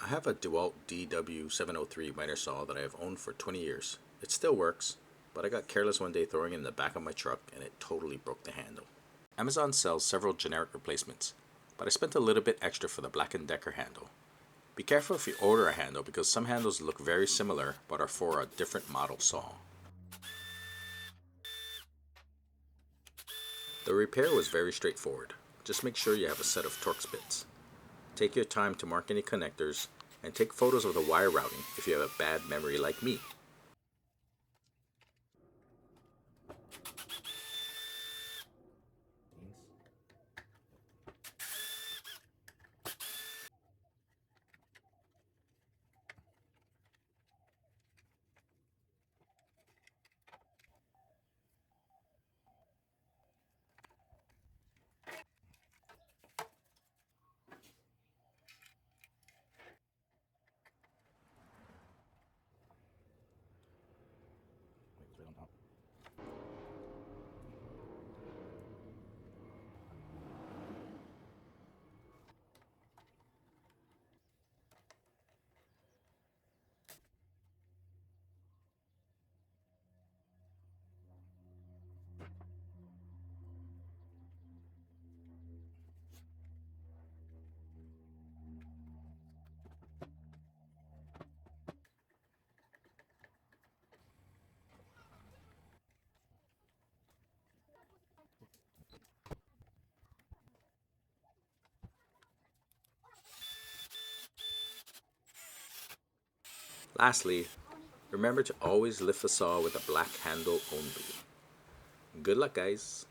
have a Dewalt DW703 miter saw that I have owned for 20 years. It still works, but I got careless one day throwing it in the back of my truck and it totally broke the handle. Amazon sells several generic replacements, but I spent a little bit extra for the Black & Decker handle. Be careful if you order a handle because some handles look very similar but are for a different model saw. The repair was very straightforward. Just make sure you have a set of Torx bits. Take your time to mark any connectors and take photos of the wire routing if you have a bad memory like me. Lastly, remember to always lift the saw with a black handle only. Good luck, guys!